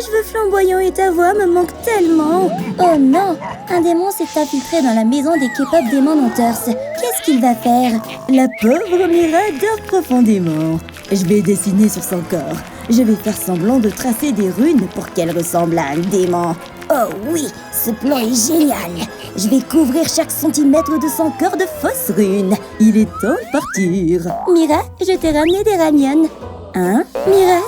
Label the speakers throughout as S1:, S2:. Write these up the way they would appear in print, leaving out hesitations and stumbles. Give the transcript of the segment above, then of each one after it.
S1: cheveux flamboyants et ta voix me manquent tellement. Oh non, un démon s'est infiltré dans la maison des K-pop Demon Hunters. Qu'est-ce qu'il va faire?
S2: La pauvre Mira dort profondément. Je vais dessiner sur son corps. Je vais faire semblant de tracer des runes pour qu'elle ressemble à un démon.
S1: Oh oui, ce plan est génial. Je vais couvrir chaque centimètre de son corps de fausses runes.
S2: Il est temps de partir.
S1: Mira, je t'ai ramené des ramyeon.
S2: Hein?
S1: Mira,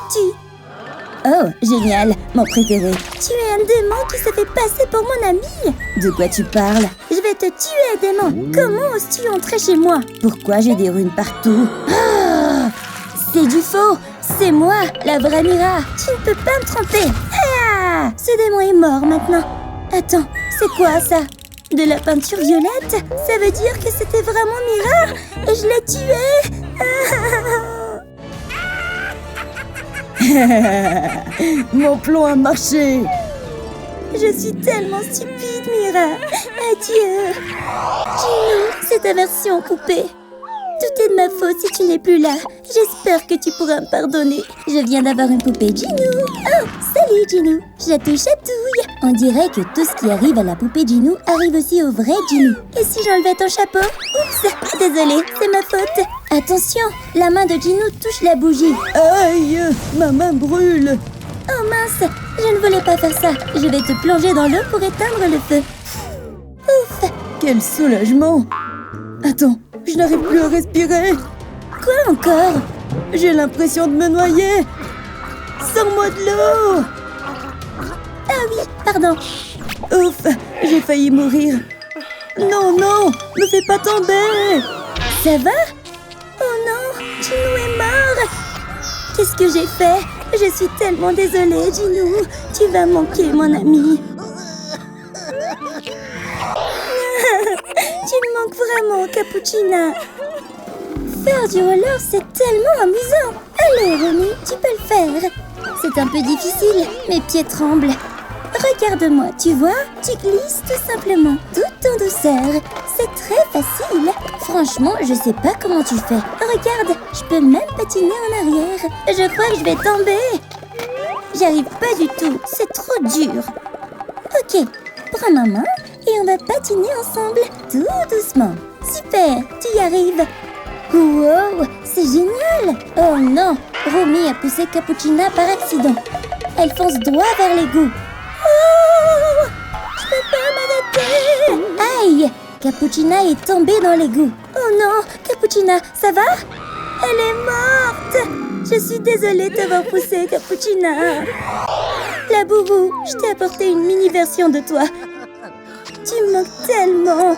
S2: Oh, génial, mon préféré.
S1: Tu es un démon qui se fait passer pour mon ami.
S2: De quoi tu parles?
S1: Je vais te tuer, démon. Comment oses-tu entrer chez moi?
S2: Pourquoi j'ai des runes partout?
S1: Ah, c'est du faux. C'est moi, la vraie Mira. Tu ne peux pas me tromper. Ah, ce démon est mort maintenant. Attends, c'est quoi ça? De la peinture violette? Ça veut dire que c'était vraiment Mira et je l'ai tuée.
S2: Mon plan a marché.
S1: Je suis tellement stupide, Mira. Adieu. Jinou, c'est ta version coupée. Tout est de ma faute si tu n'es plus là. J'espère que tu pourras me pardonner. Je viens d'avoir une poupée Jinou. Oh, salut Jinou. Je la touche chatouille. On dirait que tout ce qui arrive à la poupée Jinou arrive aussi au vrai Jinou. Et si j'enlevais ton chapeau? Oups, désolée, c'est ma faute. Attention, la main de Jinou touche la bougie.
S2: Aïe, ma main brûle.
S1: Oh mince, je ne voulais pas faire ça. Je vais te plonger dans l'eau pour éteindre le feu. Ouf.
S2: Quel soulagement. Attends, je n'arrive plus à respirer.
S1: Quoi encore?
S2: J'ai l'impression de me noyer. Sors-moi de l'eau.
S1: Ah oui, pardon.
S2: Ouf, j'ai failli mourir. Non, non, me fais pas tomber.
S1: Ça va? Oh non, Jinou est mort. Qu'est-ce que j'ai fait? Je suis tellement désolée, Jinou. Tu vas manquer, mon ami. Tu me manques vraiment, Capuchina. Faire du roller, c'est tellement amusant. Allez, Romy, tu peux le faire. C'est un peu difficile, mes pieds tremblent. Regarde-moi, tu vois? Tu glisses tout simplement, tout en douceur. C'est très facile. Franchement, je sais pas comment tu fais. Regarde, je peux même patiner en arrière. Je crois que je vais tomber. J'arrive pas du tout, c'est trop dur. Ok, prends ma main et on va patiner ensemble, tout doucement. Super, tu y arrives. Wow, c'est génial. Oh non, Romy a poussé Capuchina par accident. Elle fonce droit vers l'égout. Oh, je peux pas m'arrêter. Aïe, Capuchina est tombée dans l'égout. Oh non, Capuchina, ça va? Elle est morte. Je suis désolée de t'avoir poussée, Capuchina. La boubou, je t'ai apporté une mini-version de toi. Tu me manques tellement.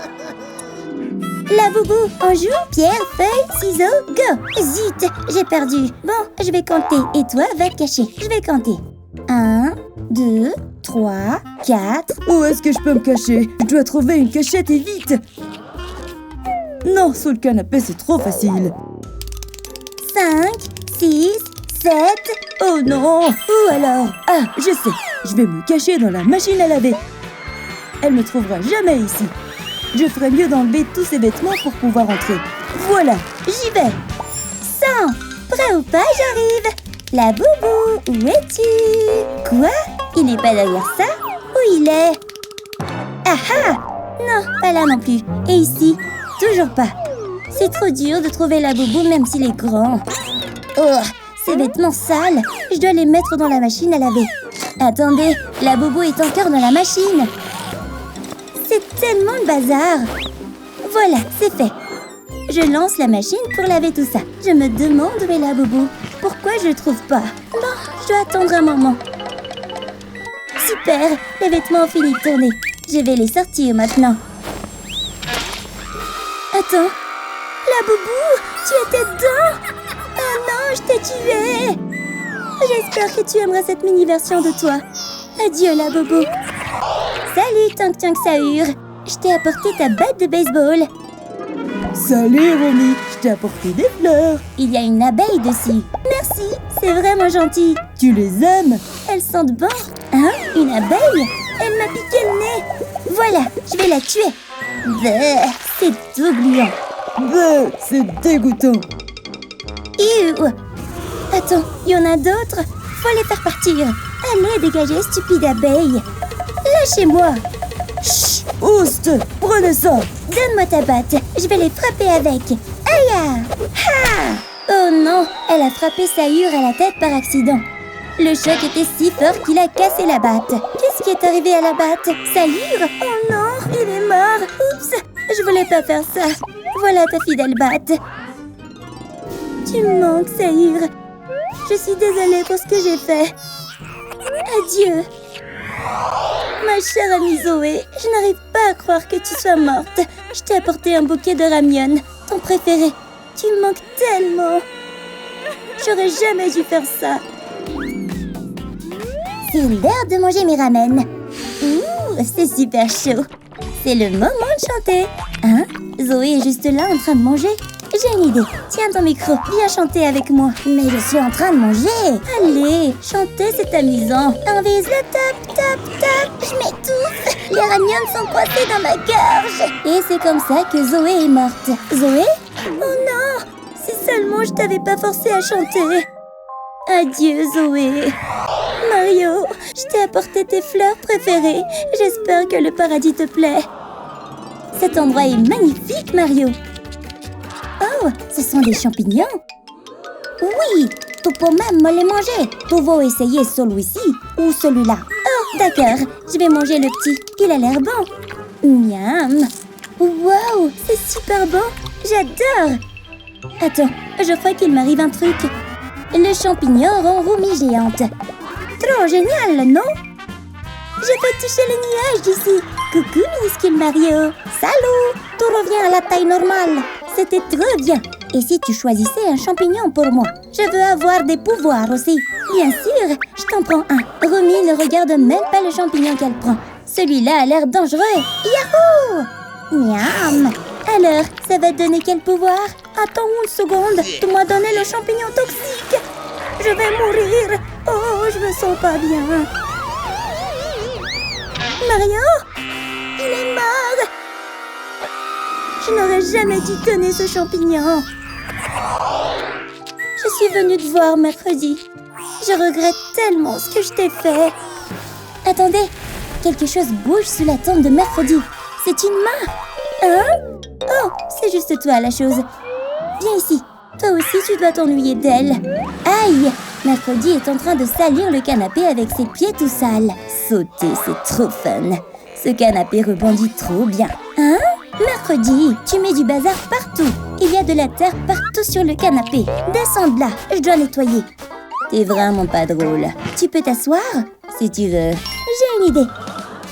S1: La boubou, on joue? Pierre, feuille, ciseaux, go! Zut, j'ai perdu. Bon, je vais compter et toi, va te cacher. Je vais compter. 1, 2, 3, 4...
S2: Où est-ce que je peux me cacher? Je dois trouver une cachette et vite. Non, sous le canapé, c'est trop facile.
S1: 5, 6, 7...
S2: Oh non! Où alors? Ah, je sais. Je vais me cacher dans la machine à laver. Elle me trouvera jamais ici. Je ferais mieux d'enlever tous ces vêtements pour pouvoir entrer. Voilà, j'y vais.
S1: 100. Prêt ou pas, j'arrive. La boubou, où es-tu? Quoi? Il n'est pas derrière ça? Où il est? Ah ah! Non, pas là non plus. Et ici? Toujours pas. C'est trop dur de trouver la boubou même s'il est grand. Oh, ces vêtements sales. Je dois les mettre dans la machine à laver. Attendez, la boubou est encore dans la machine. C'est tellement le bazar. Voilà, c'est fait. Je lance la machine pour laver tout ça. Je me demande où est la boubou. Pourquoi je ne trouve pas? Bon, je dois attendre un moment. Super, les vêtements ont fini de tourner. Je vais les sortir maintenant. Attends, la boubou, tu étais dedans? Oh non, je t'ai tuée. J'espère que tu aimeras cette mini-version de toi. Adieu la boubou. Salut Tank Tank Sahur. Je t'ai apporté ta batte de baseball.
S2: Salut Romy, je t'ai apporté des fleurs.
S1: Il y a une abeille dessus. Merci, c'est vraiment gentil.
S2: Tu les aimes?
S1: Elles sentent bon. Hein? Une abeille? Elle m'a piqué le nez. Voilà, je vais la tuer. Bleh, c'est tout gluant.
S2: Bleh, c'est dégoûtant.
S1: Attends, il y en a d'autres? Faut les faire partir. Allez, dégagez, stupide abeille. Lâchez-moi.
S2: Chut, Oust, prenez ça.
S1: Donne-moi ta batte, je vais les frapper avec. Aïe! Ha! Oh non, elle a frappé Sayur à la tête par accident. Le choc était si fort qu'il a cassé la batte. Qu'est-ce qui est arrivé à la batte? Sayur? Oh non, il est mort. Oups, je voulais pas faire ça. Voilà ta fidèle batte. Tu me manques, Sayur. Je suis désolée pour ce que j'ai fait. Adieu. Ma chère amie Zoé, je n'arrive pas à croire que tu sois morte. Je t'ai apporté un bouquet de ramyeon, ton préféré. Tu me manques tellement. J'aurais jamais dû faire ça. C'est l'heure de manger mes ramen. Ouh, c'est super chaud. C'est le moment de chanter. Hein? Zoé est juste là en train de manger. J'ai une idée. Tiens ton micro, viens chanter avec moi. Mais je suis en train de manger. Allez, chanter c'est amusant. On vise le top, top, top. Je m'étouffe. Les ramyeons sont coincés dans ma gorge. Et c'est comme ça que Zoé est morte. Zoé? Oh non! Si seulement je t'avais pas forcé à chanter. Adieu Zoé. Mario, je t'ai apporté tes fleurs préférées. J'espère que le paradis te plaît. Cet endroit est magnifique, Mario. Oh, ce sont des champignons. Oui, tu peux même me les manger. Tu veux essayer celui-ci ou celui-là? Oh, d'accord. Je vais manger le petit. Il a l'air bon. Miam. Wow, c'est super bon. J'adore. Attends, je crois qu'il m'arrive un truc. Le champignon rend roumi géante. Trop génial, non? Je peux toucher les nuages d'ici. Coucou, minuscule Mario. Salut, tu reviens à la taille normale. C'était trop bien. Et si tu choisissais un champignon pour moi? Je veux avoir des pouvoirs aussi. Bien sûr, je t'en prends un. Romy ne regarde même pas le champignon qu'elle prend. Celui-là a l'air dangereux. Yahoo! Miam! Alors, ça va te donner quel pouvoir? Attends une seconde. Tu m'as donné le champignon toxique. Je vais mourir. Oh, je me sens pas bien. Mario? Il est mort. Je n'aurais jamais dû donner ce champignon. Je suis venue te voir mercredi. Je regrette tellement ce que je t'ai fait. Attendez, quelque chose bouge sous la tente de mercredi. C'est une main. Hein? Oh, c'est juste toi la chose. Viens ici. Toi aussi, tu dois t'ennuyer d'elle. Aïe! Mercredi est en train de salir le canapé avec ses pieds tout sales. Sauter, c'est trop fun. Ce canapé rebondit trop bien. Hein? Mercredi, tu mets du bazar partout. Il y a de la terre partout sur le canapé. Descends de là, je dois nettoyer. T'es vraiment pas drôle. Tu peux t'asseoir? Si tu veux. J'ai une idée.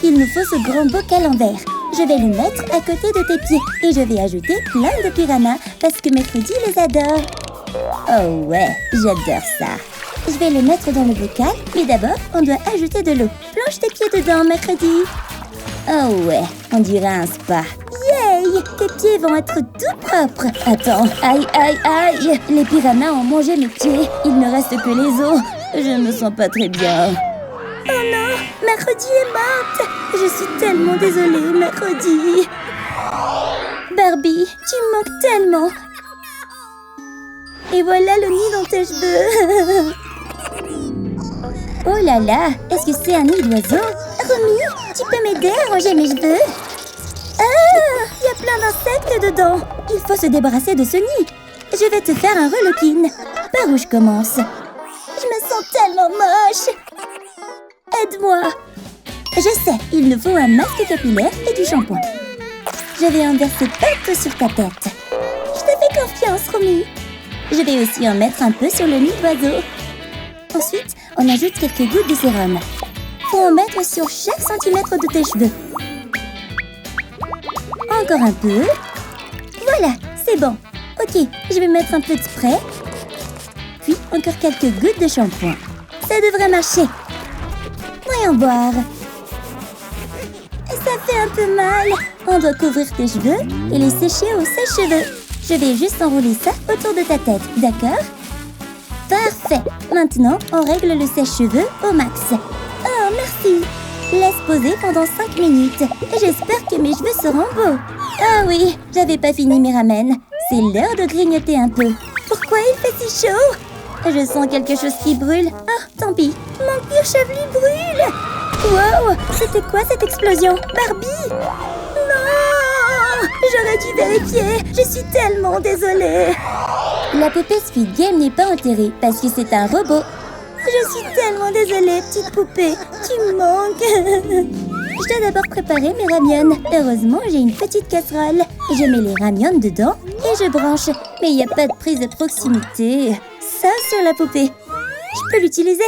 S1: Il nous faut ce grand bocal en verre. Je vais le mettre à côté de tes pieds et je vais ajouter plein de piranhas parce que Mercredi les adore. Oh ouais, j'adore ça. Je vais le mettre dans le bocal, mais d'abord, on doit ajouter de l'eau. Plonge tes pieds dedans, Mercredi. Oh ouais, on dirait un spa. Yay! Tes pieds vont être tout propres. Attends, aïe, aïe, aïe. Les piranhas ont mangé mes pieds. Il ne reste que les os. Je me sens pas très bien. Oh non, Mercredi est morte. Je suis tellement désolée, Mercredi. Barbie, tu me manques tellement. Et voilà le nid dans tes cheveux. Oh là là, est-ce que c'est un nid d'oiseau? Romy, tu peux m'aider à ranger mes cheveux? Ah, il y a plein d'insectes dedans. Il faut se débarrasser de ce nid. Je vais te faire un relooking. Par où je commence? Je me sens tellement moche. Aide-moi. Je sais, il nous faut un masque capillaire et du shampoing. Je vais en verser partout sur ta tête. Je te fais confiance, Romy. Je vais aussi en mettre un peu sur le nid d'oiseau. Ensuite, on ajoute quelques gouttes de sérum. Faut en mettre sur chaque centimètre de tes cheveux. Encore un peu. Voilà, c'est bon. Ok, je vais mettre un peu de spray. Puis encore quelques gouttes de shampoing. Ça devrait marcher. Voyons voir. Ça fait un peu mal. On doit couvrir tes cheveux et les sécher au sèche-cheveux. Je vais juste enrouler ça autour de ta tête, d'accord? Parfait. Maintenant, on règle le sèche-cheveux au max. Oh, merci. Laisse poser pendant 5 minutes. J'espère que mes cheveux seront beaux. Ah oui, j'avais pas fini mes ramen. C'est l'heure de grignoter un peu. Pourquoi il fait si chaud? Je sens quelque chose qui brûle. Ah, tant pis. Mon pire Chavely brûle! Wow! C'était quoi cette explosion? Barbie? Non! J'aurais dû vérifier! Je suis tellement désolée! La poupée Squid Game n'est pas enterrée parce que c'est un robot. Je suis tellement désolée, petite poupée. Tu me manques. Je dois d'abord préparer mes ramyons. Heureusement, j'ai une petite casserole. Je mets les ramyons dedans et je branche. Mais il n'y a pas de prise de proximité. Ça sur la poupée. Je peux l'utiliser.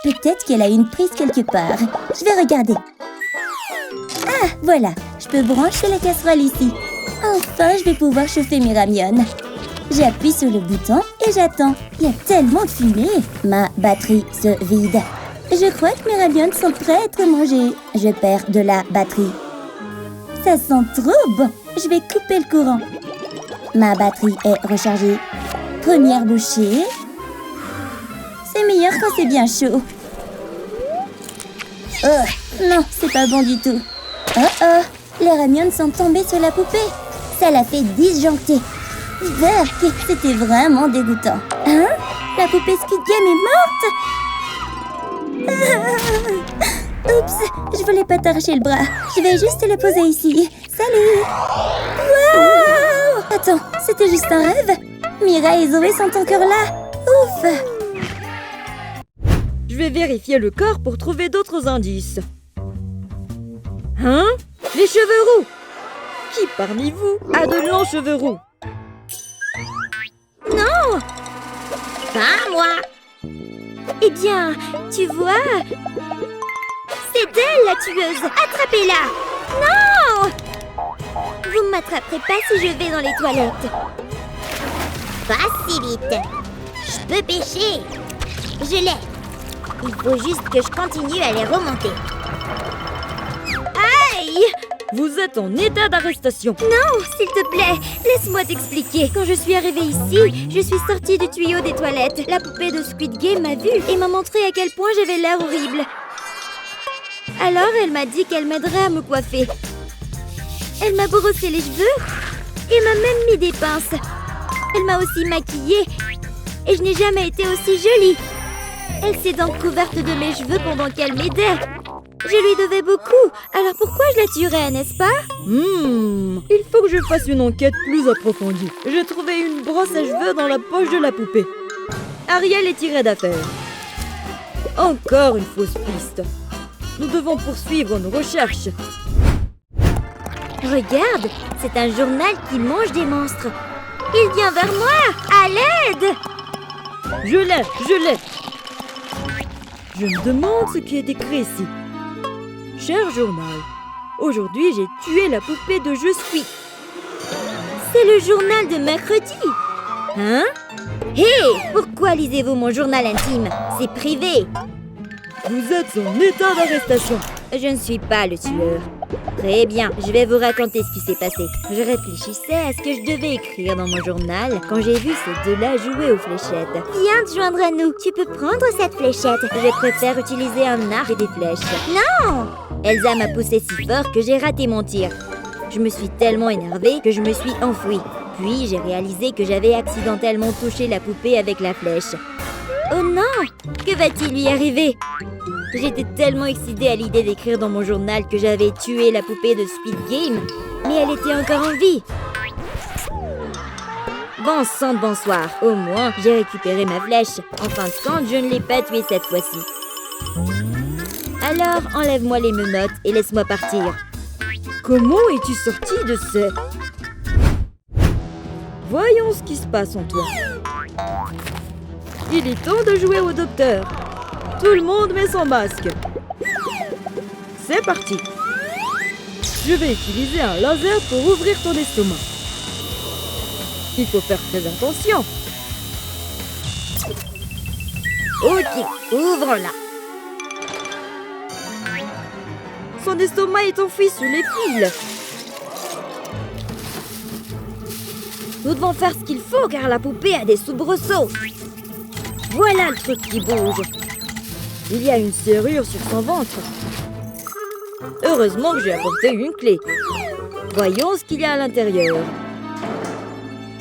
S1: Peut-être qu'elle a une prise quelque part. Je vais regarder. Ah, voilà. Je peux brancher la casserole ici. Enfin, je vais pouvoir chauffer mes ramyons. J'appuie sur le bouton et j'attends. Il y a tellement de fumée. Ma batterie se vide. Je crois que mes ramyons sont prêts à être mangés. Je perds de la batterie. Ça sent trop bon. Je vais couper le courant. Ma batterie est rechargée. Première bouchée. C'est meilleur quand c'est bien chaud. Oh, non, c'est pas bon du tout. Oh oh, les ramyons sont tombés sur la poupée. Ça l'a fait disjoncter. C'était vraiment dégoûtant. Hein? La poupée Squid Game est morte? Oups, je voulais pas t'arracher le bras. Je vais juste le poser ici. Salut! Wow! Attends, c'était juste un rêve? Mira et Zoé sont encore là. Ouf!
S3: Je vais vérifier le corps pour trouver d'autres indices. Hein? Les cheveux roux! Qui parmi vous a de longs cheveux roux?
S1: Non! Pas moi! Eh bien, tu vois... C'est elle, la tueuse! Attrapez-la! Non! Vous ne m'attraperez pas si je vais dans les toilettes. Pas si vite. Je peux pêcher. Je l'ai. Il faut juste que je continue à les remonter. Aïe!
S3: Vous êtes en état d'arrestation.
S1: Non, s'il te plaît, laisse-moi t'expliquer. Quand je suis arrivée ici, je suis sortie du tuyau des toilettes. La poupée de Squid Game m'a vue et m'a montré à quel point j'avais l'air horrible. Alors, elle m'a dit qu'elle m'aiderait à me coiffer. Elle m'a brossé les cheveux et m'a même mis des pinces. Elle m'a aussi maquillée et je n'ai jamais été aussi jolie. Elle s'est donc couverte de mes cheveux pendant qu'elle m'aidait. Je lui devais beaucoup, alors pourquoi je la tuerais, n'est-ce pas?
S3: Il faut que je fasse une enquête plus approfondie. J'ai trouvé une brosse à cheveux dans la poche de la poupée. Ariel est tirée d'affaire. Encore une fausse piste. Nous devons poursuivre nos recherches.
S1: Regarde, c'est un journal qui mange des monstres. Il vient vers moi, à l'aide!
S3: Je l'ai. Je me demande ce qui est écrit ici. Cher journal, aujourd'hui j'ai tué la poupée de Je suis.
S1: C'est le journal de mercredi.
S3: Hein?
S1: Hé, pourquoi lisez-vous mon journal intime? C'est privé.
S3: Vous êtes en état d'arrestation.
S1: Je ne suis pas le tueur. Très bien, je vais vous raconter ce qui s'est passé. Je réfléchissais à ce que je devais écrire dans mon journal quand j'ai vu ces deux-là jouer aux fléchettes. Viens te joindre à nous. Tu peux prendre cette fléchette. Je préfère utiliser un arc et des flèches. Non! Elsa m'a poussé si fort que j'ai raté mon tir. Je me suis tellement énervée que je me suis enfuie. Puis j'ai réalisé que j'avais accidentellement touché la poupée avec la flèche. Oh non! Que va-t-il lui arriver? J'étais tellement excitée à l'idée d'écrire dans mon journal que j'avais tué la poupée de Squid Game, mais elle était encore en vie. Bon sang de bonsoir, au moins j'ai récupéré ma flèche. En fin de compte, je ne l'ai pas tuée cette fois-ci. Alors, enlève-moi les menottes et laisse-moi partir.
S3: Comment es-tu sortie de ce... Voyons ce qui se passe en toi. Il est temps de jouer au docteur. Tout le monde met son masque. C'est parti. Je vais utiliser un laser pour ouvrir ton estomac. Il faut faire très attention.
S1: Ok, ouvre-la.
S3: Son estomac est enfoui sous les fils.
S1: Nous devons faire ce qu'il faut car la poupée a des soubresauts. Voilà le truc qui bouge.
S3: Il y a une serrure sur son ventre. Heureusement que j'ai apporté une clé. Voyons ce qu'il y a à l'intérieur.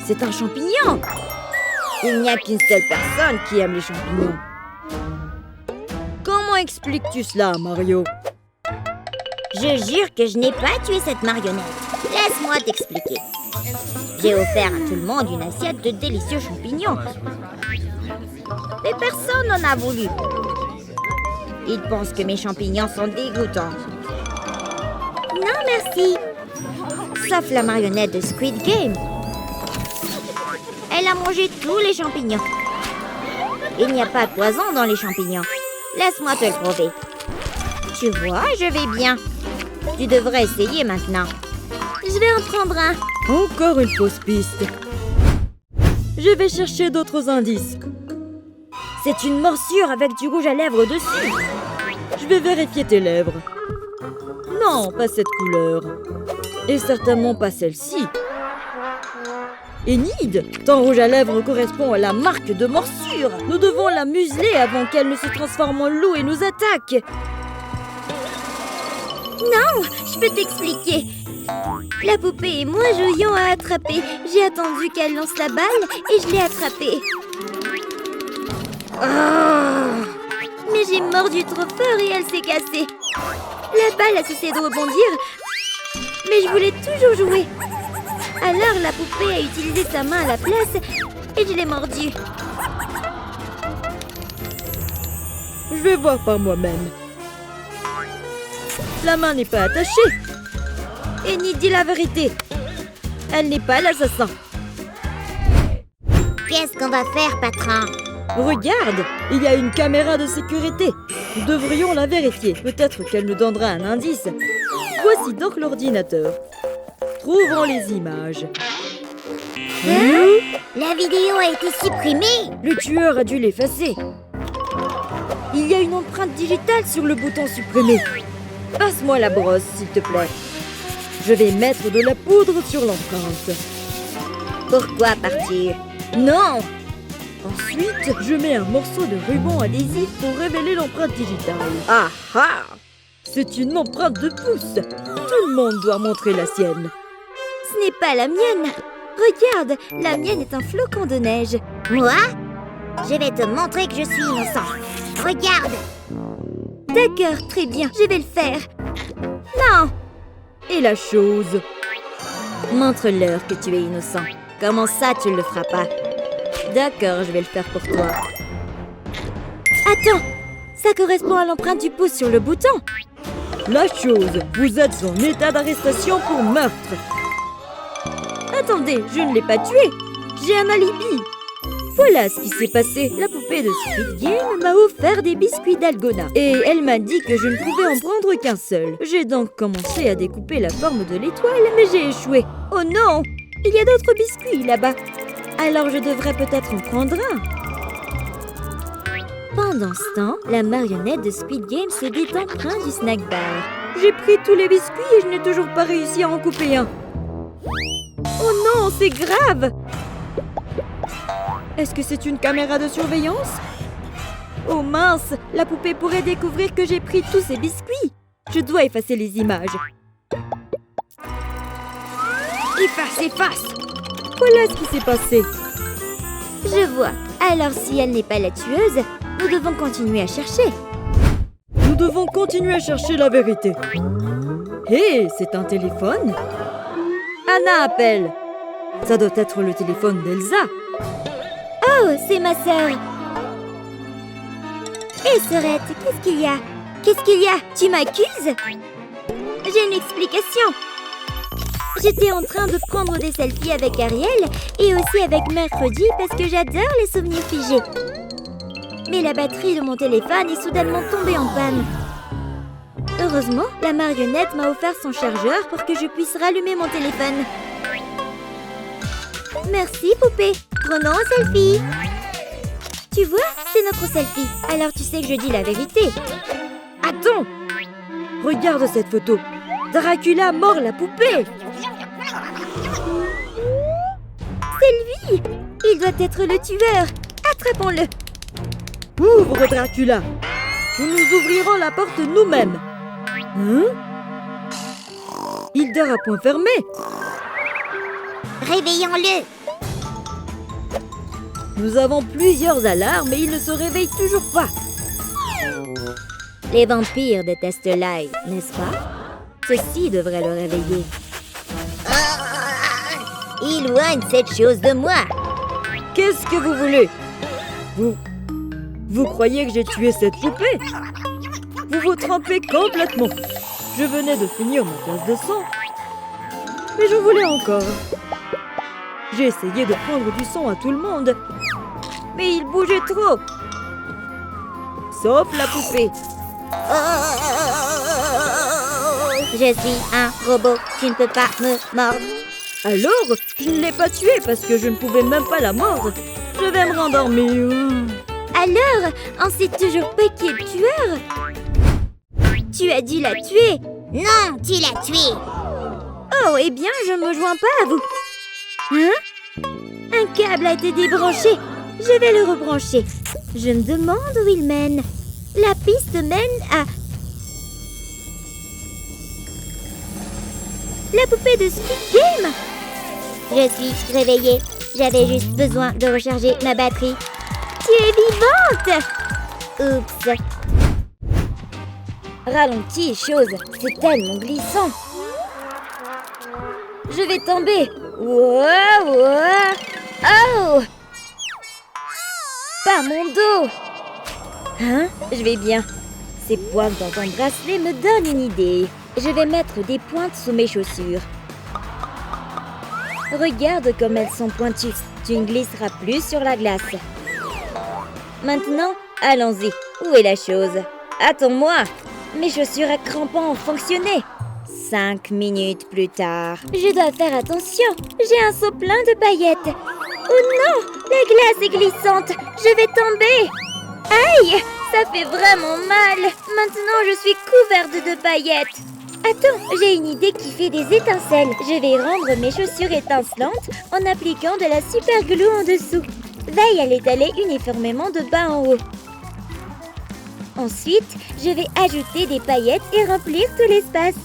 S3: C'est un champignon. Il n'y a qu'une seule personne qui aime les champignons. Comment expliques-tu cela, Mario?
S4: Je jure que je n'ai pas tué cette marionnette. Laisse-moi t'expliquer. J'ai offert à tout le monde une assiette de délicieux champignons. Mais personne n'en a voulu. Ils pensent que mes champignons sont dégoûtants. Non, merci. Sauf la marionnette de Squid Game. Elle a mangé tous les champignons. Il n'y a pas de poison dans les champignons. Laisse-moi te le prouver. Tu vois, je vais bien. Tu devrais essayer maintenant. Je vais en prendre un.
S3: Encore une fausse piste. Je vais chercher d'autres indices. C'est une morsure avec du rouge à lèvres dessus. Je vais vérifier tes lèvres. Non, pas cette couleur. Et certainement pas celle-ci. Enid, ton rouge à lèvres correspond à la marque de morsure. Nous devons la museler avant qu'elle ne se transforme en loup et nous attaque.
S1: Non, je peux t'expliquer. La poupée et moi jouions à attraper. J'ai attendu qu'elle lance la balle et je l'ai attrapée. Mais j'ai mordu trop fort et elle s'est cassée. La balle a cessé de rebondir, mais je voulais toujours jouer. Alors la poupée a utilisé sa main à la place et je l'ai mordue.
S3: Je vais voir par moi-même. La main n'est pas attachée. Enid dit la vérité. Elle n'est pas l'assassin.
S4: Qu'est-ce qu'on va faire, patron?
S3: Regarde, il y a une caméra de sécurité. Nous devrions la vérifier. Peut-être qu'elle nous donnera un indice. Voici donc l'ordinateur. Trouvons les images.
S4: La vidéo a été supprimée.
S3: Le tueur a dû l'effacer. Il y a une empreinte digitale sur le bouton supprimer. Passe-moi la brosse, s'il te plaît. Je vais mettre de la poudre sur l'empreinte.
S4: Pourquoi partir?
S3: Non! Ensuite, je mets un morceau de ruban adhésif pour révéler l'empreinte digitale. Ah ah! C'est une empreinte de pouce. Tout le monde doit montrer la sienne.
S1: Ce n'est pas la mienne. Regarde, la mienne est un flocon de neige.
S4: Moi? Je vais te montrer que je suis innocent. Regarde!
S1: D'accord, très bien, je vais le faire. Non!
S3: Et la chose? Montre-leur que tu es innocent. Comment ça, tu ne le feras pas? D'accord, je vais le faire pour toi.
S1: Attends, ça correspond à l'empreinte du pouce sur le bouton.
S3: La chose, vous êtes en état d'arrestation pour meurtre. Attendez, je ne l'ai pas tué. J'ai un alibi. Voilà ce qui s'est passé. La poupée de Squid Game m'a offert des biscuits d'Algona. Et elle m'a dit que je ne pouvais en prendre qu'un seul. J'ai donc commencé à découper la forme de l'étoile, mais j'ai échoué. Oh non! Il y a d'autres biscuits là-bas. Alors je devrais peut-être en prendre un. Pendant ce temps, la marionnette de Squid Game se détend près du snack bar. J'ai pris tous les biscuits et je n'ai toujours pas réussi à en couper un. Oh non, c'est grave! Est-ce que c'est une caméra de surveillance? Oh mince, la poupée pourrait découvrir que j'ai pris tous ces biscuits. Je dois effacer les images. Efface! Voilà ce qui s'est passé.
S1: Je vois. Alors si elle n'est pas la tueuse, nous devons continuer à chercher.
S3: Nous devons continuer à chercher la vérité. Hé, c'est un téléphone? Anna appelle. Ça doit être le téléphone d'Elsa.
S1: Oh, c'est ma sœur. Hé, sœurette, qu'est-ce qu'il y a? Qu'est-ce qu'il y a? Tu m'accuses? J'ai une explication. J'étais en train de prendre des selfies avec Ariel et aussi avec Mercredi parce que j'adore les souvenirs figés. Mais la batterie de mon téléphone est soudainement tombée en panne. Heureusement, la marionnette m'a offert son chargeur pour que je puisse rallumer mon téléphone. Merci, poupée. Prenons un selfie. Tu vois, c'est notre selfie. Alors tu sais que je dis la vérité.
S3: Attends! Regarde cette photo. Dracula mord la poupée.
S1: C'est lui! Il doit être le tueur. Attrapons-le.
S3: Ouvre, Dracula. Nous nous ouvrirons la porte nous-mêmes. Hein? Il dort à point fermé.
S4: Réveillons-le!
S3: Nous avons plusieurs alarmes et il ne se réveille toujours pas.
S4: Les vampires détestent l'ail, n'est-ce pas? Ceci devrait le réveiller. Éloigne cette chose de moi!
S3: Qu'est-ce que vous voulez? Vous croyez que j'ai tué cette poupée? Vous vous trompez complètement. Je venais de finir ma tasse de sang. Mais je voulais encore. J'ai essayé de prendre du sang à tout le monde. Mais il bougeait trop. Sauf la poupée.
S4: Je suis un robot, tu ne peux pas me mordre.
S3: Alors, je ne l'ai pas tuée parce que je ne pouvais même pas la mordre. Je vais me rendormir.
S1: Alors, on sait toujours pas qui est le tueur? Tu as dû la tuer.
S4: Non, tu l'as tué.
S1: Oh, eh bien, je ne me joins pas à vous. Hein? Un câble a été débranché. Je vais le rebrancher. Je me demande où il mène. La piste mène à... la poupée de Squid Game.
S4: Je suis réveillée. J'avais juste besoin de recharger ma batterie.
S1: Tu es vivante.
S4: Oups.
S1: Ralentis, chose. C'est tellement glissant. Je vais tomber. Wow, wow. Oh! Pas mon dos. Hein? Je vais bien. Ces pointes dans ton bracelet me donnent une idée. Je vais mettre des pointes sous mes chaussures. Regarde comme elles sont pointues. Tu ne glisseras plus sur la glace. Maintenant, allons-y. Où est la chose? Attends-moi. Mes chaussures à crampons ont fonctionné. 5 minutes plus tard. Je dois faire attention. J'ai un seau plein de paillettes. Oh non! La glace est glissante. Je vais tomber. Aïe! Ça fait vraiment mal. Maintenant, je suis couverte de paillettes. Attends, j'ai une idée qui fait des étincelles. Je vais rendre mes chaussures étincelantes en appliquant de la super glue en dessous. Veille à l'étaler uniformément de bas en haut. Ensuite, je vais ajouter des paillettes et remplir tout l'espace.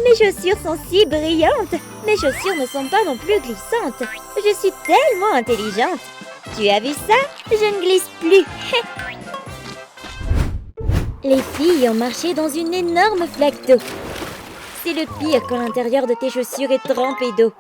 S1: Mes chaussures sont si brillantes. Mes chaussures ne sont pas non plus glissantes. Je suis tellement intelligente. Tu as vu ça? Je ne glisse plus. Les filles ont marché dans une énorme flaque d'eau. C'est le pire quand l'intérieur de tes chaussures est trempé d'eau.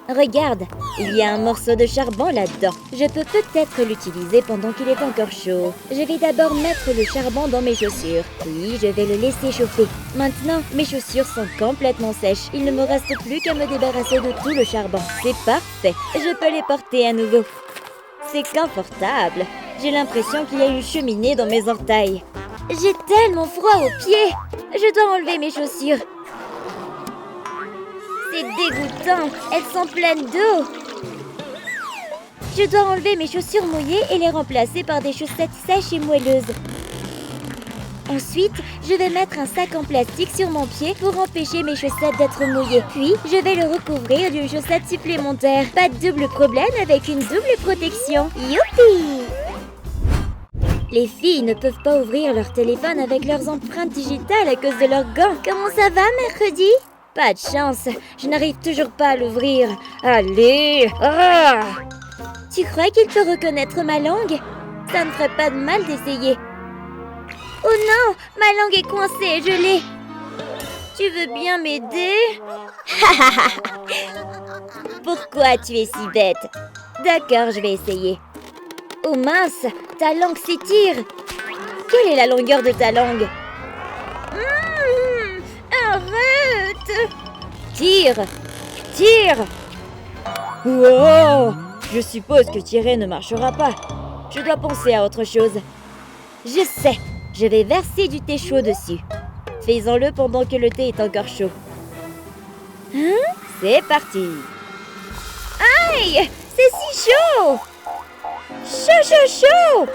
S1: Regarde, il y a un morceau de charbon là-dedans. Je peux peut-être l'utiliser pendant qu'il est encore chaud. Je vais d'abord mettre le charbon dans mes chaussures. Puis, je vais le laisser chauffer. Maintenant, mes chaussures sont complètement sèches. Il ne me reste plus qu'à me débarrasser de tout le charbon. C'est parfait. Je peux les porter à nouveau. C'est confortable. J'ai l'impression qu'il y a une cheminée dans mes orteils. J'ai tellement froid aux pieds. Je dois enlever mes chaussures. C'est dégoûtant. Elles sont pleines d'eau. Je dois enlever mes chaussures mouillées et les remplacer par des chaussettes sèches et moelleuses. Ensuite, je vais mettre un sac en plastique sur mon pied pour empêcher mes chaussettes d'être mouillées. Puis, je vais le recouvrir d'une chaussette supplémentaire. Pas de double problème avec une double protection. Youpi! Les filles ne peuvent pas ouvrir leur téléphone avec leurs empreintes digitales à cause de leurs gants. Comment ça va, mercredi? Pas de chance, je n'arrive toujours pas à l'ouvrir. Allez! Ah! Tu crois qu'il peut reconnaître ma langue? Ça ne ferait pas de mal d'essayer. Oh non! Ma langue est coincée et gelée. Tu veux bien m'aider? Pourquoi tu es si bête? D'accord, je vais essayer. Oh mince, ta langue s'étire. Quelle est la longueur de ta langue? Arrête! Tire! Tire!
S3: Wow! Je suppose que tirer ne marchera pas. Je dois penser à autre chose.
S1: Je sais, je vais verser du thé chaud dessus. Faisons-le pendant que le thé est encore chaud. Hein? C'est parti! Aïe! C'est si chaud! Chaud, chaud, chaud!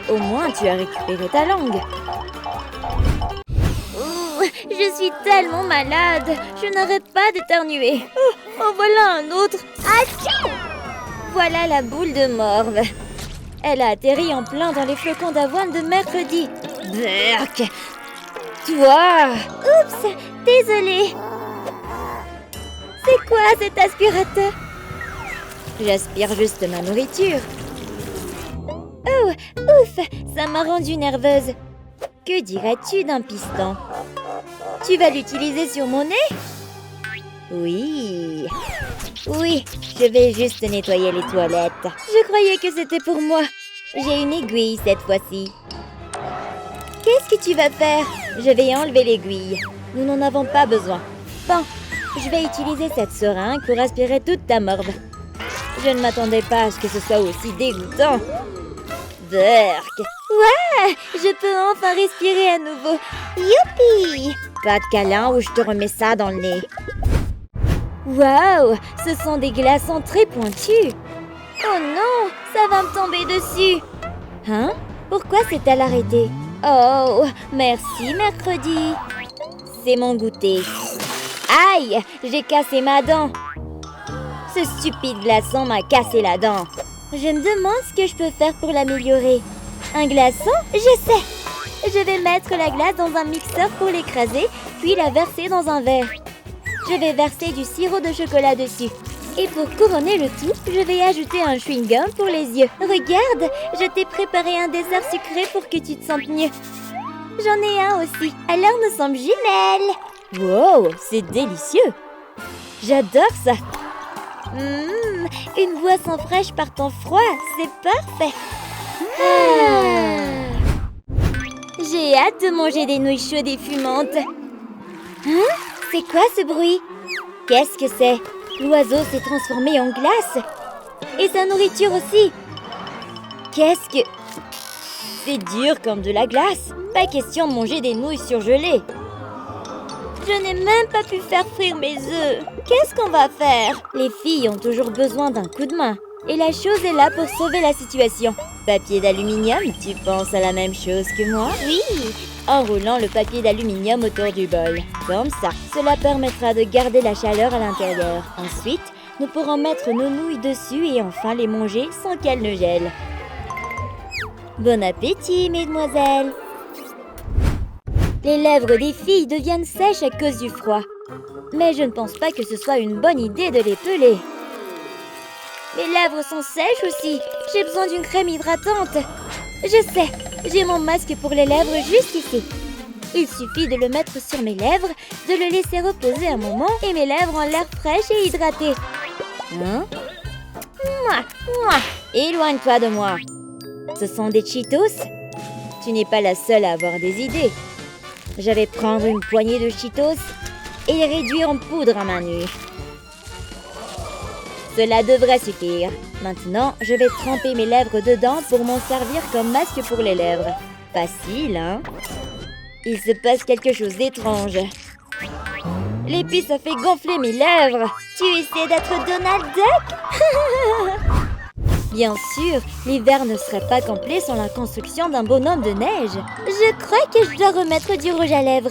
S1: Au moins, tu as récupéré ta langue. Je suis tellement malade. Je n'arrête pas d'éternuer. Oh, voilà un autre. Achou! Voilà la boule de morve. Elle a atterri en plein dans les flocons d'avoine de mercredi. Berk! Toi! Oups! Désolée. C'est quoi cet aspirateur? J'aspire juste ma nourriture. Oh,
S4: Ouf, ça m'a rendue nerveuse. Que dirais-tu d'un piston? Tu vas l'utiliser sur mon nez? Oui. Oui, je vais juste nettoyer les toilettes. Je croyais que c'était pour moi. J'ai une aiguille cette fois-ci. Qu'est-ce que tu vas faire? Je vais enlever l'aiguille. Nous n'en avons pas besoin. Bon, je vais utiliser cette seringue pour aspirer toute ta morve. Je ne m'attendais pas à ce que ce soit aussi dégoûtant. Burk! Ouais! Je peux enfin respirer à nouveau. Youpi! Pas de câlin ou je te remets ça dans le nez. Waouh! Ce sont des glaçons très pointus. Oh non! Ça va me tomber dessus. Hein? Pourquoi s'est-elle arrêtée? Oh! Merci, mercredi. C'est mon goûter. Aïe! J'ai cassé ma dent. Ce stupide glaçon m'a cassé la dent. Je me demande ce que je peux faire pour l'améliorer. Un glaçon? Je sais! Je vais mettre la glace dans un mixeur pour l'écraser, puis la verser dans un verre. Je vais verser du sirop de chocolat dessus. Et pour couronner le tout, je vais ajouter un chewing-gum pour les yeux. Regarde, je t'ai préparé un dessert sucré pour que tu te sentes mieux. J'en ai un aussi, alors nous sommes jumelles. Wow, c'est délicieux. J'adore ça. Une boisson fraîche par temps froid, c'est parfait. J'ai hâte de manger des nouilles chaudes et fumantes. Hein? C'est quoi ce bruit? Qu'est-ce que c'est? L'oiseau s'est transformé en glace. Et sa nourriture aussi. Qu'est-ce que... C'est dur comme de la glace. Pas question de manger des nouilles surgelées. Je n'ai même pas pu faire frire mes œufs. Qu'est-ce qu'on va faire? Les filles ont toujours besoin d'un coup de main. Et la chose est là pour sauver la situation. Papier d'aluminium, tu penses à la même chose que moi? Oui! En roulant le papier d'aluminium autour du bol. Comme ça. Cela permettra de garder la chaleur à l'intérieur. Ensuite, nous pourrons mettre nos nouilles dessus et enfin les manger sans qu'elles ne gèlent. Bon appétit, mesdemoiselles! Les lèvres des filles deviennent sèches à cause du froid. Mais je ne pense pas que ce soit une bonne idée de les peler. Mes lèvres sont sèches aussi. J'ai besoin d'une crème hydratante. Je sais, j'ai mon masque pour les lèvres juste ici. Il suffit de le mettre sur mes lèvres, de le laisser reposer un moment et mes lèvres ont l'air fraîches et hydratées. Hein? Mouah. Éloigne-toi de moi. Ce sont des Cheetos? Tu n'es pas la seule à avoir des idées. Je vais prendre une poignée de Cheetos et les réduire en poudre à main nue. Cela devrait suffire. Maintenant, je vais tremper mes lèvres dedans pour m'en servir comme masque pour les lèvres. Facile, hein? Il se passe quelque chose d'étrange. L'épice a fait gonfler mes lèvres. Tu essaies d'être Donald Duck? Bien sûr, l'hiver ne serait pas complet sans la construction d'un bonhomme de neige. Je crois que je dois remettre du rouge à lèvres.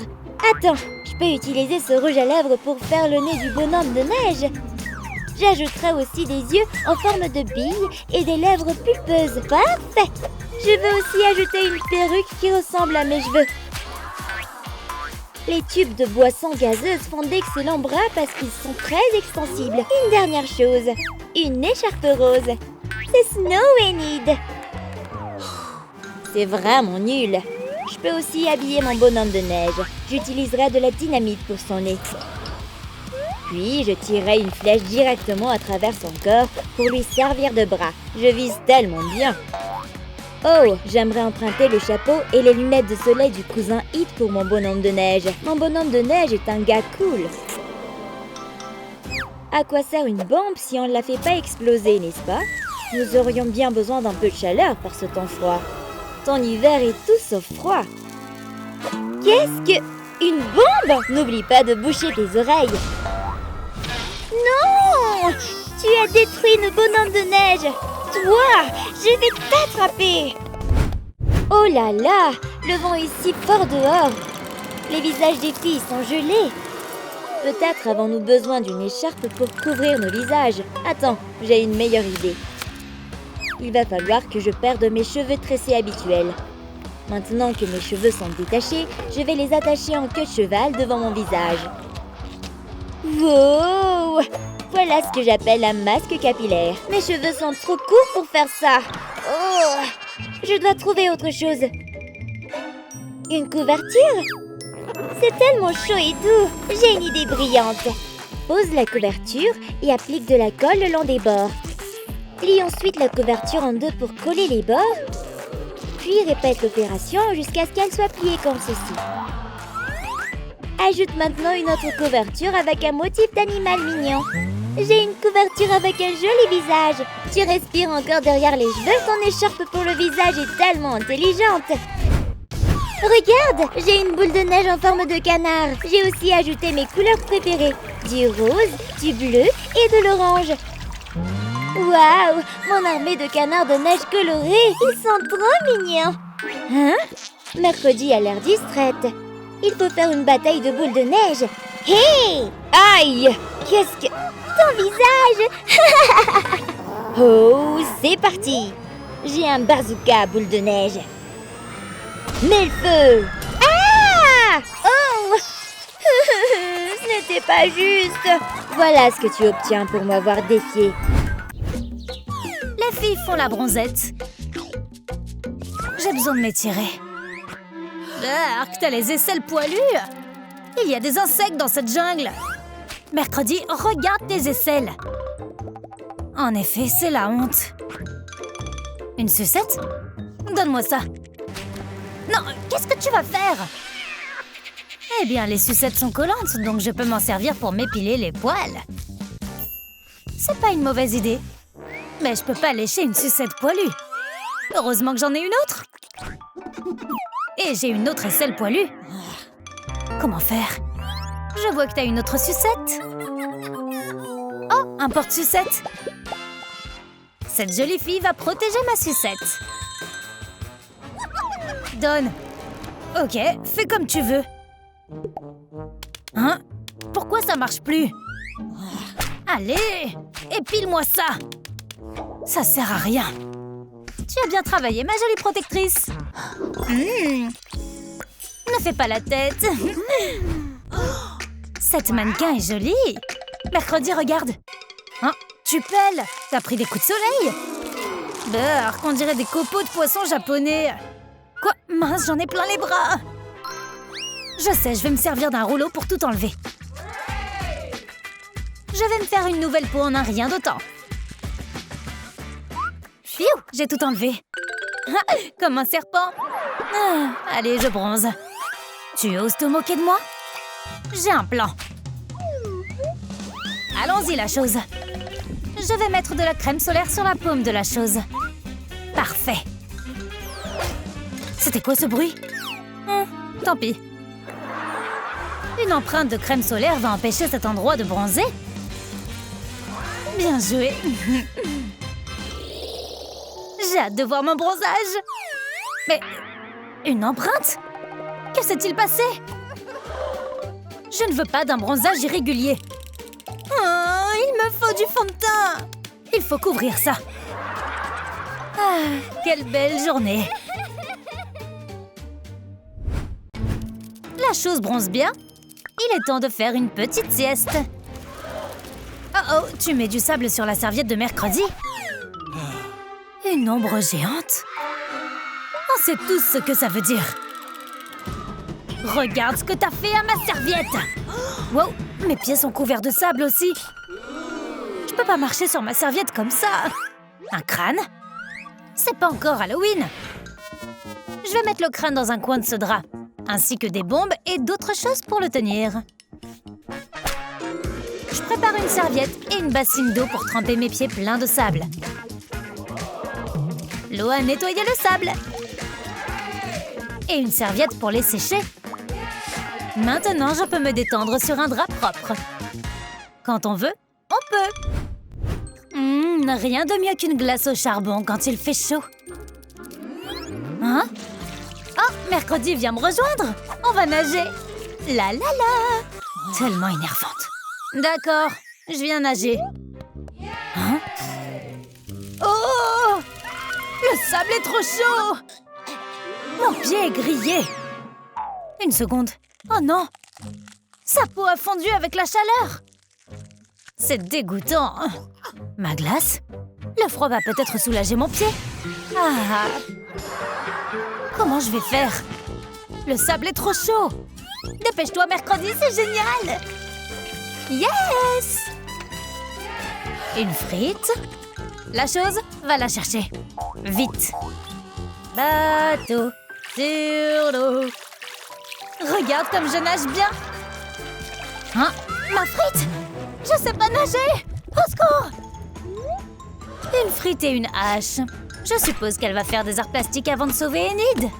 S4: Attends, je peux utiliser ce rouge à lèvres pour faire le nez du bonhomme de neige. J'ajouterai aussi des yeux en forme de billes et des lèvres pulpeuses. Parfait! Je veux aussi ajouter une perruque qui ressemble à mes cheveux. Les tubes de boissons gazeuses font d'excellents bras parce qu'ils sont très extensibles. Une dernière chose, une écharpe rose. C'est Snow we need. C'est vraiment nul. Je peux aussi habiller mon bonhomme de neige. J'utiliserai de la dynamite pour son nez. Puis, je tirerai une flèche directement à travers son corps pour lui servir de bras. Je vise tellement bien. Oh, j'aimerais emprunter le chapeau et les lunettes de soleil du cousin Hit pour mon bonhomme de neige. Mon bonhomme de neige est un gars cool. À quoi sert une bombe si on ne la fait pas exploser, n'est-ce pas? Nous aurions bien besoin d'un peu de chaleur par ce temps froid. Ton hiver est tout sauf froid. Qu'est-ce que... Une bombe? N'oublie pas de boucher tes oreilles. Non! Tu as détruit le bonhomme de neige! Toi! Je vais t'attraper! Oh là là! Le vent est si fort dehors! Les visages des filles sont gelés! Peut-être avons-nous besoin d'une écharpe pour couvrir nos visages. Attends, j'ai une meilleure idée. Il va falloir que je perde mes cheveux tressés habituels. Maintenant que mes cheveux sont détachés, je vais les attacher en queue de cheval devant mon visage. Wow! Voilà ce que j'appelle un masque capillaire. Mes cheveux sont trop courts pour faire ça. Oh! Je dois trouver autre chose. Une couverture? C'est tellement chaud et doux. J'ai une idée brillante. Pose la couverture et applique de la colle le long des bords. Plie ensuite la couverture en deux pour coller les bords. Puis répète l'opération jusqu'à ce qu'elle soit pliée comme ceci. Ajoute maintenant une autre couverture avec un motif d'animal mignon. J'ai une couverture avec un joli visage. Tu respires encore derrière les cheveux. Ton écharpe pour le visage est tellement intelligente. Regarde, j'ai une boule de neige en forme de canard. J'ai aussi ajouté mes couleurs préférées. Du rose, du bleu et de l'orange. Waouh, mon armée de canards de neige colorés. Ils sont trop mignons. Hein? Mercredi a l'air distraite. Il faut faire une bataille de boules de neige. Hé! Aïe! Qu'est-ce que... Ton visage! Oh, c'est parti! J'ai un bazooka à boules de neige. Mets le feu! Ah! Oh! Ce n'était pas juste. Voilà ce que tu obtiens pour m'avoir défié.
S5: Les filles font la bronzette. J'ai besoin de m'étirer. Arc, t'as les aisselles poilues. Il y a des insectes dans cette jungle. Mercredi, regarde tes aisselles. En effet, c'est la honte. Une sucette? Donne-moi ça. Non, qu'est-ce que tu vas faire? Eh bien, les sucettes sont collantes, donc je peux m'en servir pour m'épiler les poils. C'est pas une mauvaise idée. Mais je peux pas lécher une sucette poilue. Heureusement que j'en ai une autre. Et j'ai une autre aisselle poilue. Comment faire? Je vois que t'as une autre sucette. Oh, un porte-sucette. Cette jolie fille va protéger ma sucette. Donne. Ok, fais comme tu veux. Hein? Pourquoi ça marche plus? Allez, épile-moi ça. Ça sert à rien. Tu as bien travaillé, ma jolie protectrice. Ne fais pas la tête. Cette mannequin est jolie. Mercredi, regarde. Hein? Tu pèles. T'as pris des coups de soleil. Burk, on dirait des copeaux de poissons japonais. Quoi? Mince, j'en ai plein les bras. Je sais, je vais me servir d'un rouleau pour tout enlever. Je vais me faire une nouvelle peau en un rien d'autant. Pfiou, j'ai tout enlevé. Comme un serpent. Allez, je bronze. Tu oses te moquer de moi? J'ai un plan. Allons-y, la chose. Je vais mettre de la crème solaire sur la paume de la chose. Parfait. C'était quoi ce bruit? Tant pis. Une empreinte de crème solaire va empêcher cet endroit de bronzer. Bien joué. J'ai hâte de voir mon bronzage. Mais une empreinte? Que s'est-il passé? Je ne veux pas d'un bronzage irrégulier. Oh, il me faut du fond de teint. Il faut couvrir ça. Ah, quelle belle journée. La chose bronze bien. Il est temps de faire une petite sieste. Oh, tu mets du sable sur la serviette de mercredi? Une ombre géante? On sait tous ce que ça veut dire. Regarde ce que t'as fait à ma serviette! Wow, mes pieds sont couverts de sable aussi. Je peux pas marcher sur ma serviette comme ça. Un crâne? C'est pas encore Halloween. Je vais mettre le crâne dans un coin de ce drap, ainsi que des bombes et d'autres choses pour le tenir. Je prépare une serviette et une bassine d'eau pour tremper mes pieds pleins de sable. L'eau a nettoyé le sable. Et une serviette pour les sécher. Maintenant, je peux me détendre sur un drap propre. Quand on veut, on peut. Rien de mieux qu'une glace au charbon quand il fait chaud. Hein? Oh, mercredi vient me rejoindre. On va nager. La la la. Tellement énervante. D'accord, je viens nager. Hein? Oh! Le sable est trop chaud! Mon pied est grillé. Une seconde. Oh non! Sa peau a fondu avec la chaleur. C'est dégoûtant. Ma glace? Le froid va peut-être soulager mon pied. Ah! Comment je vais faire? Le sable est trop chaud. Dépêche-toi, mercredi, c'est génial. Yes! Une frite. La chose, va la chercher. Vite. Bateau sur l'eau. Regarde comme je nage bien. Hein? Ma frite? Je sais pas nager. Au secours! Une frite et une hache. Je suppose qu'elle va faire des arts plastiques avant de sauver Enid.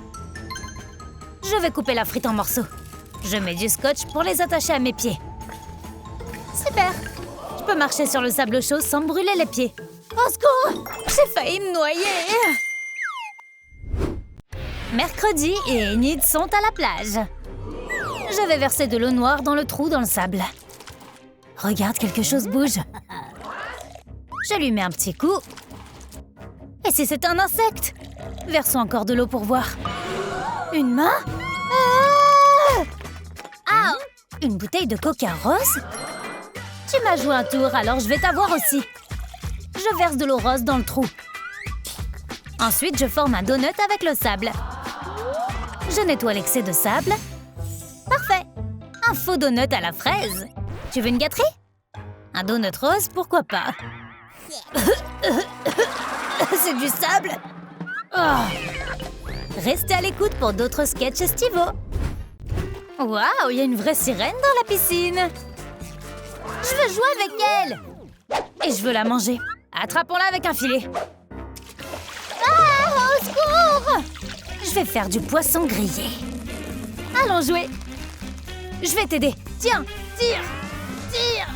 S5: Je vais couper la frite en morceaux. Je mets du scotch pour les attacher à mes pieds. Super! Je peux marcher sur le sable chaud sans me brûler les pieds. Au secours! J'ai failli me noyer! Mercredi et Enid sont à la plage. Je vais verser de l'eau noire dans le trou dans le sable. Regarde, quelque chose bouge. Je lui mets un petit coup. Et si c'est un insecte? Versons encore de l'eau pour voir. Une main? Ah! Une bouteille de coca rose? Tu m'as joué un tour, alors je vais t'avoir aussi. Je verse de l'eau rose dans le trou. Ensuite, je forme un donut avec le sable. Je nettoie l'excès de sable. Parfait! Un faux donut à la fraise. Tu veux une gâterie? Un donut rose, pourquoi pas? C'est du sable. Oh. Restez à l'écoute pour d'autres sketchs estivaux. Waouh, il y a une vraie sirène dans la piscine. Je veux jouer avec elle. Et je veux la manger. Attrapons-la avec un filet. Ah, au secours! Je vais faire du poisson grillé. Allons jouer. Je vais t'aider. Tiens, tire, tire.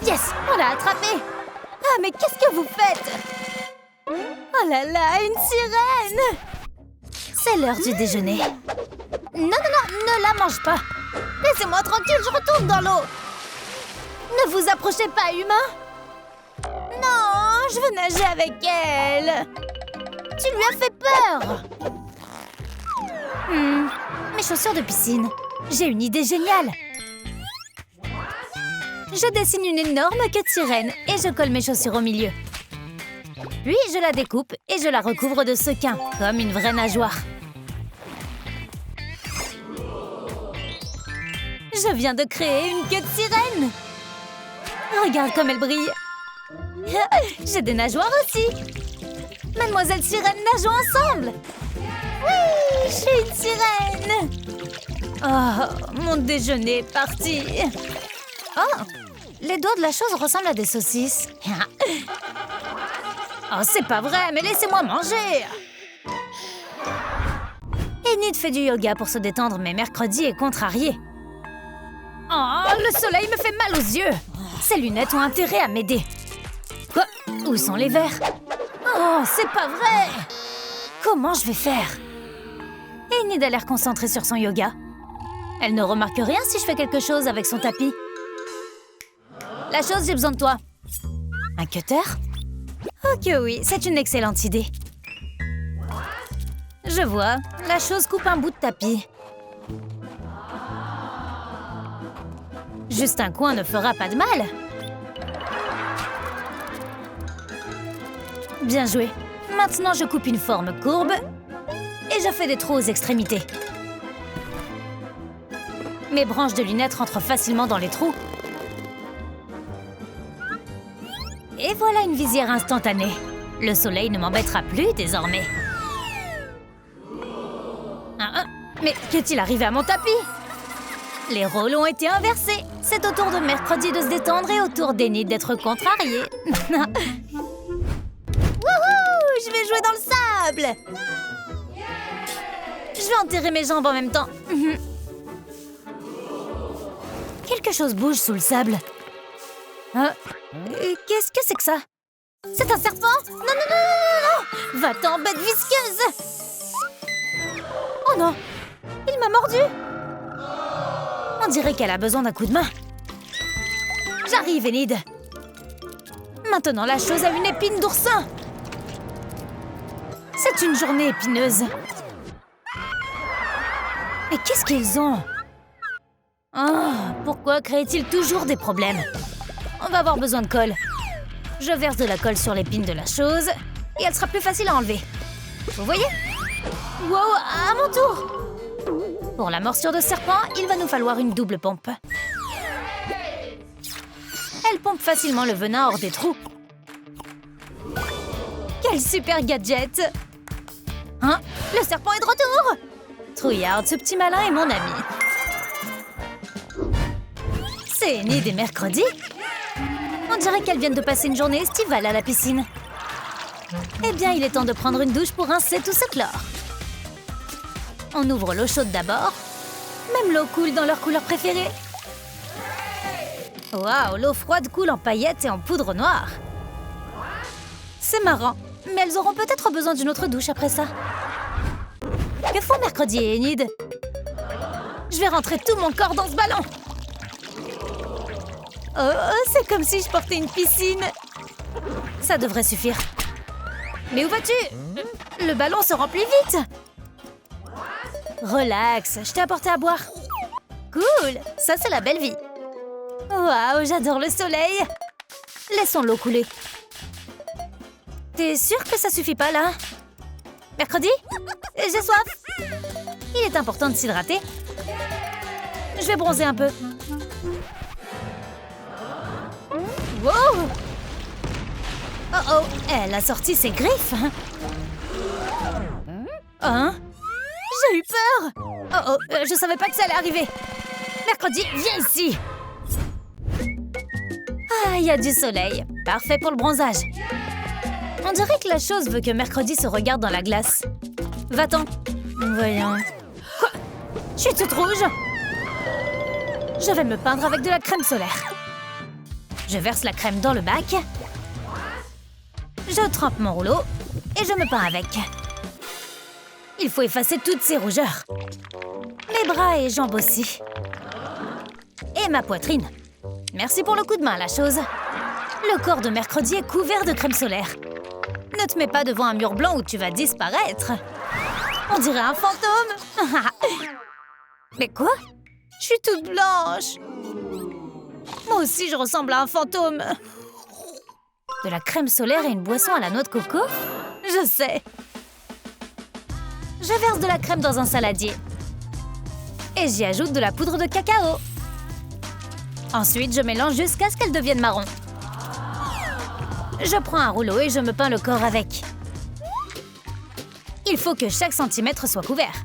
S5: Yes, on l'a attrapé. Ah, mais qu'est-ce que vous faites? Oh là là, une sirène! C'est l'heure du déjeuner. Non, ne la mange pas. Laissez-moi tranquille, je retourne dans l'eau. Ne vous approchez pas, humain. Non, je veux nager avec elle. Tu lui as fait peur. Mes chaussures de piscine. J'ai une idée géniale. Je dessine une énorme queue de sirène et je colle mes chaussures au milieu. Puis je la découpe et je la recouvre de sequins, comme une vraie nageoire. Je viens de créer une queue de sirène. Regarde comme elle brille. J'ai des nageoires aussi. Mademoiselle Sirène, nageons ensemble. Oui, je suis une sirène. Oh, mon déjeuner est parti. Oh, les doigts de la chose ressemblent à des saucisses. Oh, c'est pas vrai, mais laissez-moi manger. Enid fait du yoga pour se détendre, mais mercredi est contrarié. Oh, le soleil me fait mal aux yeux. Ces lunettes ont intérêt à m'aider. Quoi? Où sont les verres? Oh, c'est pas vrai. Comment je vais faire? Enid a l'air concentrée sur son yoga. Elle ne remarque rien si je fais quelque chose avec son tapis. La chose, j'ai besoin de toi. Un cutter? Ok, oui, c'est une excellente idée. Je vois, la chose coupe un bout de tapis. Juste un coin ne fera pas de mal. Bien joué. Maintenant, je coupe une forme courbe et je fais des trous aux extrémités. Mes branches de lunettes rentrent facilement dans les trous. Et voilà une visière instantanée. Le soleil ne m'embêtera plus désormais. Mais qu'est-il arrivé à mon tapis? Les rôles ont été inversés. C'est au tour de mercredi de se détendre et au tour d'Enid d'être contrariée. Wouhou! Je vais jouer dans le sable! Je vais enterrer mes jambes en même temps. Quelque chose bouge sous le sable. Qu'est-ce que c'est que ça? C'est un serpent? Non! Va-t'en, bête visqueuse! Oh non! Il m'a mordu! On dirait qu'elle a besoin d'un coup de main. J'arrive, Enid. Maintenant, la chose a une épine d'oursin. C'est une journée épineuse. Mais qu'est-ce qu'ils ont? Oh, pourquoi créent-ils toujours des problèmes? On va avoir besoin de colle. Je verse de la colle sur l'épine de la chose et elle sera plus facile à enlever. Vous voyez? Wow, à mon tour! Pour la morsure de serpent, il va nous falloir une double pompe. Elle pompe facilement le venin hors des trous. Quel super gadget! Hein? Le serpent est de retour! Trouillard, ce petit malin est mon ami. C'est Enid et mercredi. On dirait qu'elles viennent de passer une journée estivale à la piscine. Eh bien, il est temps de prendre une douche pour rincer tout ce chlore. On ouvre l'eau chaude d'abord. Même l'eau coule dans leur couleur préférée. Waouh, l'eau froide coule en paillettes et en poudre noire. C'est marrant, mais elles auront peut-être besoin d'une autre douche après ça. Que font Mercredi et Enid? Je vais rentrer tout mon corps dans ce ballon. Oh, c'est comme si je portais une piscine. Ça devrait suffire. Mais où vas-tu? Le ballon se remplit vite. Relax, je t'ai apporté à boire. Cool, ça c'est la belle vie. Waouh, j'adore le soleil. Laissons l'eau couler. T'es sûr que ça suffit pas là? Mercredi? J'ai soif. Il est important de s'hydrater. Je vais bronzer un peu. Wow! Oh oh, elle a sorti ses griffes. Hein? J'ai eu peur. Oh oh, je savais pas que ça allait arriver. Mercredi, viens ici. Ah, il y a du soleil. Parfait pour le bronzage. On dirait que la chose veut que Mercredi se regarde dans la glace. Va-t'en. Voyons. Quoi? Je suis toute rouge. Je vais me peindre avec de la crème solaire. Je verse la crème dans le bac. Je trempe mon rouleau et je me peins avec. Il faut effacer toutes ces rougeurs. Mes bras et jambes aussi. Et ma poitrine. Merci pour le coup de main, la chose. Le corps de Mercredi est couvert de crème solaire. Ne te mets pas devant un mur blanc où tu vas disparaître. On dirait un fantôme. Mais quoi? Je suis toute blanche. Moi aussi, je ressemble à un fantôme. De la crème solaire et une boisson à la noix de coco? Je sais. Je verse de la crème dans un saladier. Et j'y ajoute de la poudre de cacao. Ensuite, je mélange jusqu'à ce qu'elle devienne marron. Je prends un rouleau et je me peins le corps avec. Il faut que chaque centimètre soit couvert.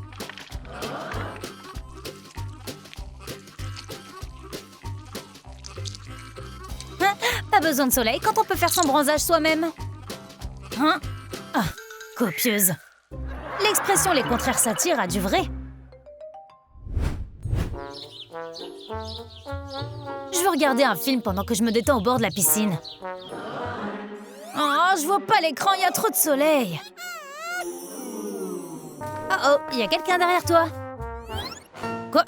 S5: Hein? Pas besoin de soleil quand on peut faire son bronzage soi-même. Hein? Ah, copieuse. L'expression « les contraires s'attirent » a du vrai. Je veux regarder un film pendant que je me détends au bord de la piscine. Oh, je vois pas l'écran, il y a trop de soleil. Oh oh, il y a quelqu'un derrière toi. Quoi?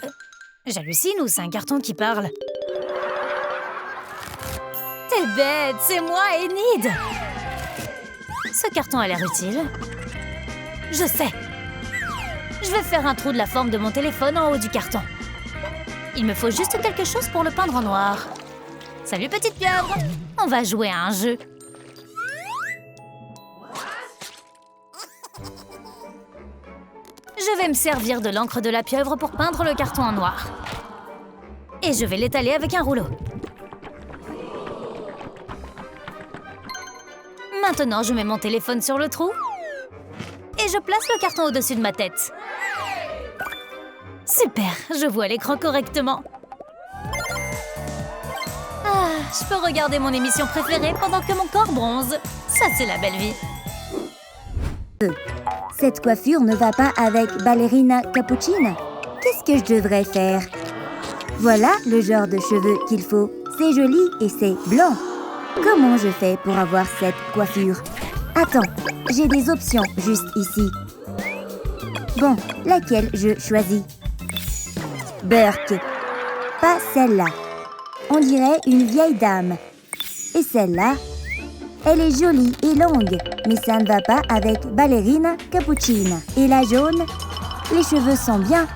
S5: J'hallucine ou c'est un carton qui parle? T'es bête, c'est moi, Enid. Ce carton a l'air utile. Je sais. Je vais faire un trou de la forme de mon téléphone en haut du carton. Il me faut juste quelque chose pour le peindre en noir. Salut, petite pieuvre. On va jouer à un jeu. Je vais me servir de l'encre de la pieuvre pour peindre le carton en noir. Et je vais l'étaler avec un rouleau. Maintenant, je mets mon téléphone sur le trou. Et je place le carton au-dessus de ma tête. Super, je vois l'écran correctement. Ah, je peux regarder mon émission préférée pendant que mon corps bronze. Ça, c'est la belle vie.
S1: Cette coiffure ne va pas avec Ballerina Cappuccina. Qu'est-ce que je devrais faire? Voilà le genre de cheveux qu'il faut. C'est joli et c'est blanc. Comment je fais pour avoir cette coiffure? Attends, j'ai des options juste ici. Bon, laquelle je choisis? Burke. Pas celle-là. On dirait une vieille dame. Et celle-là? Elle est jolie et longue, mais ça ne va pas avec Ballerina Cappuccina. Et la jaune? Les cheveux sont bien,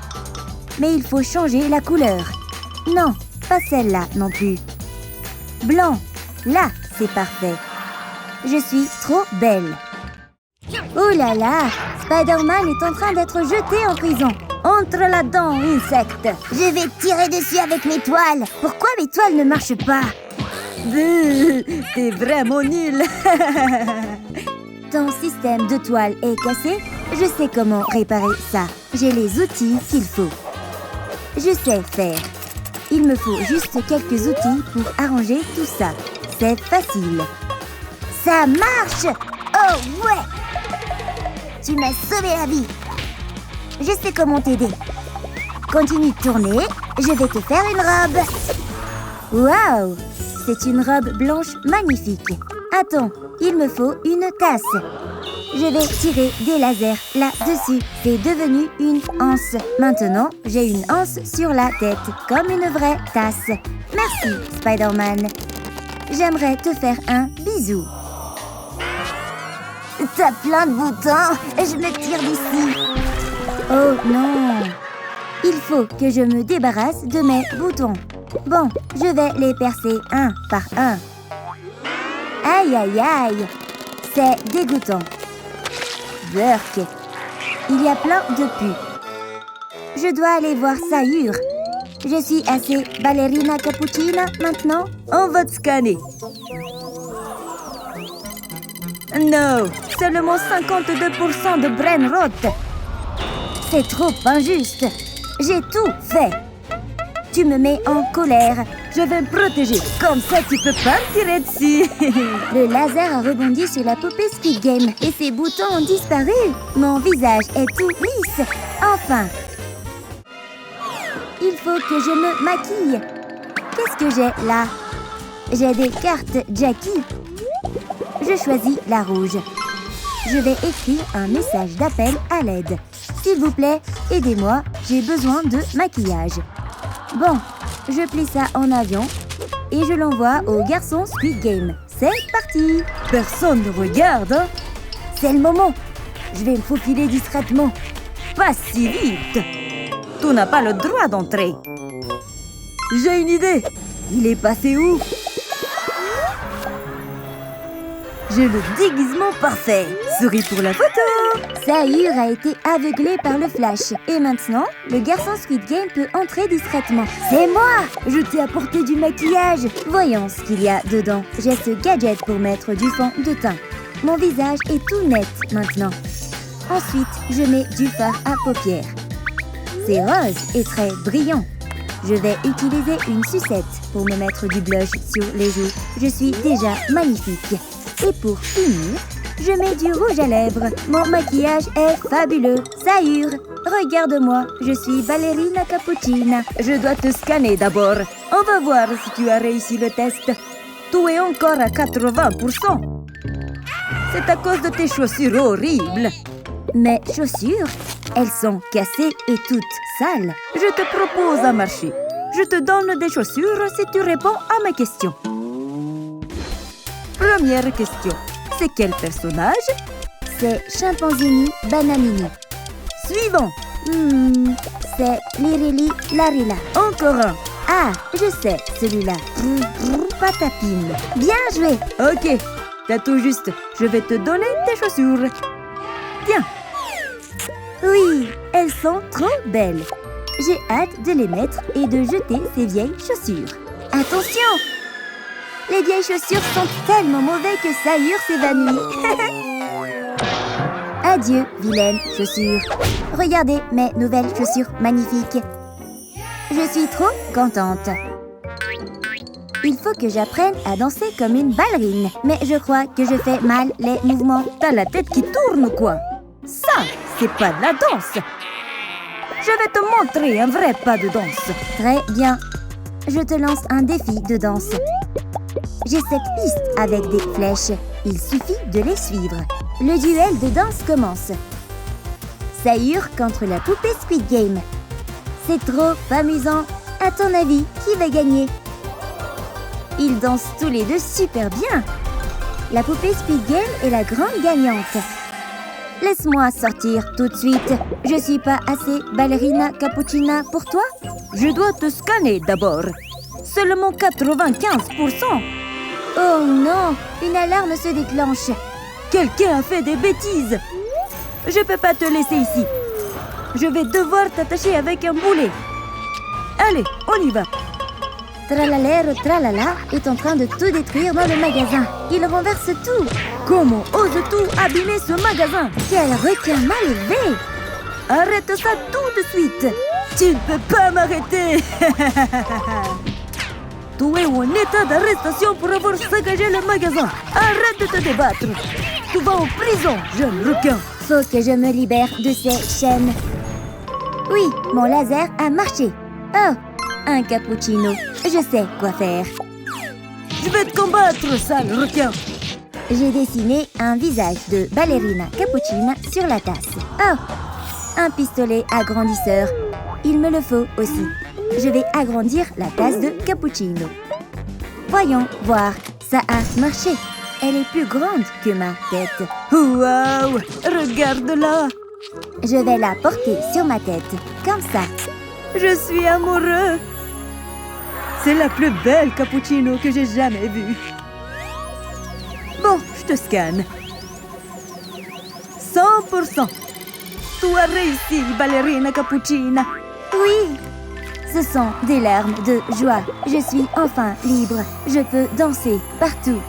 S1: mais il faut changer la couleur. Non, pas celle-là non plus. Blanc. Là, c'est parfait. Je suis trop belle. Oh là là, Spider-Man est en train d'être jeté en prison. Entre là-dedans, insecte. Je vais tirer dessus avec mes toiles. Pourquoi mes toiles ne marchent pas?
S2: T'es vraiment nul.
S1: Ton système de toile est cassé? Je sais comment réparer ça. J'ai les outils qu'il faut. Je sais faire. Il me faut juste quelques outils pour arranger tout ça. C'est facile. Ça marche! Oh ouais! Tu m'as sauvé la vie. Je sais comment t'aider. Continue de tourner. Je vais te faire une robe. Waouh! C'est une robe blanche magnifique. Attends, il me faut une tasse. Je vais tirer des lasers là-dessus. C'est devenu une anse. Maintenant, j'ai une anse sur la tête, comme une vraie tasse. Merci, Spider-Man. J'aimerais te faire un bisou. T'as plein de boutons. Je me tire d'ici. Oh non. Il faut que je me débarrasse de mes boutons. Bon, je vais les percer un par un. Aïe, aïe, aïe. C'est dégoûtant. Burk. Il y a plein de pus. Je dois aller voir Sayur. Je suis assez ballerina cappuccina maintenant.
S2: On va te scanner. Non, seulement 52% de brain rot.
S1: C'est trop injuste. J'ai tout fait. Tu me mets en colère.
S2: Je vais me protéger. Comme ça, tu peux pas me tirer dessus.
S1: Le laser a rebondi sur la poupée Squid Game et ses boutons ont disparu. Mon visage est tout lisse. Enfin. Il faut que je me maquille. Qu'est-ce que j'ai là? J'ai des cartes Jackie. Je choisis la rouge. Je vais écrire un message d'appel à l'aide. S'il vous plaît, aidez-moi, j'ai besoin de maquillage. Bon, je plie ça en avion et je l'envoie au garçon Squid Game. C'est parti!
S2: Personne ne regarde, hein?
S1: C'est le moment. Je vais me faufiler discrètement.
S2: Pas si vite. Tu n'as pas le droit d'entrer. J'ai une idée. Il est passé où? J'ai le déguisement parfait. Souris pour la photo.
S1: Sayur a été aveuglé par le flash. Et maintenant, le garçon Squid Game peut entrer discrètement. C'est moi! Je t'ai apporté du maquillage. Voyons ce qu'il y a dedans. J'ai ce gadget pour mettre du fond de teint. Mon visage est tout net maintenant. Ensuite, je mets du fard à paupières. C'est rose et très brillant. Je vais utiliser une sucette pour me mettre du blush sur les joues. Je suis déjà magnifique. Et pour finir, je mets du rouge à lèvres. Mon maquillage est fabuleux. Sayur, regarde-moi. Je suis ballerina cappuccina.
S2: Je dois te scanner d'abord. On va voir si tu as réussi le test. Tu es encore à 80%. C'est à cause de tes chaussures horribles.
S1: Mes chaussures, elles sont cassées et toutes sales.
S2: Je te propose un marché. Je te donne des chaussures si tu réponds à mes questions. Première question. C'est quel personnage?
S1: C'est Chimpanzini Bananini.
S2: Suivant.
S1: C'est Lirili Larila.
S2: Encore un.
S1: Ah, je sais, celui-là. Patapine. Bien joué.
S2: Ok, t'as tout juste. Je vais te donner tes chaussures. Tiens.
S1: Oui, elles sont trop belles. J'ai hâte de les mettre et de jeter ces vieilles chaussures. Attention! Les vieilles chaussures sont tellement mauvaises que Sayur s'évanouit. Adieu, vilaine chaussure. Regardez mes nouvelles chaussures magnifiques. Je suis trop contente. Il faut que j'apprenne à danser comme une ballerine. Mais je crois que je fais mal les mouvements.
S2: T'as la tête qui tourne ou quoi? Ça, c'est pas de la danse. Je vais te montrer un vrai pas de danse.
S1: Très bien. Je te lance un défi de danse. J'ai cette piste avec des flèches. Il suffit de les suivre. Le duel de danse commence. Sayur contre la poupée Squid Game. C'est trop amusant. À ton avis, qui va gagner? Ils dansent tous les deux super bien. La poupée Squid Game est la grande gagnante. Laisse-moi sortir tout de suite. Je suis pas assez ballerina cappuccina pour toi?
S2: Je dois te scanner d'abord. Seulement 95%.
S1: Oh non, une alarme se déclenche.
S2: Quelqu'un a fait des bêtises. Je peux pas te laisser ici. Je vais devoir t'attacher avec un boulet. Allez, on y va.
S1: Tralalero Tralala est en train de tout détruire dans le magasin. Il renverse tout.
S2: Comment oses-tu abîmer ce magasin?
S1: Quel requin mal élevé!
S2: Arrête ça tout de suite. Tu ne peux pas m'arrêter. Tu es en état d'arrestation pour avoir saccagé le magasin. Arrête de te débattre. Tu vas en prison, jeune requin.
S1: Faut que je me libère de ces chaînes. Oui, mon laser a marché. Oh, un cappuccino. Je sais quoi faire.
S2: Je vais te combattre, sale requin.
S1: J'ai dessiné un visage de ballerina cappuccina sur la tasse. Oh, un pistolet agrandisseur. Il me le faut aussi. Je vais agrandir la tasse de cappuccino. Voyons voir, ça a marché. Elle est plus grande que ma tête.
S2: Waouh, regarde-la.
S1: Je vais la porter sur ma tête, comme ça.
S2: Je suis amoureux. C'est la plus belle cappuccino que j'ai jamais vue. Bon, je te scanne. 100%. Tu as réussi, ballerina cappuccina.
S1: Oui, ce sont des larmes de joie. Je suis enfin libre. Je peux danser partout.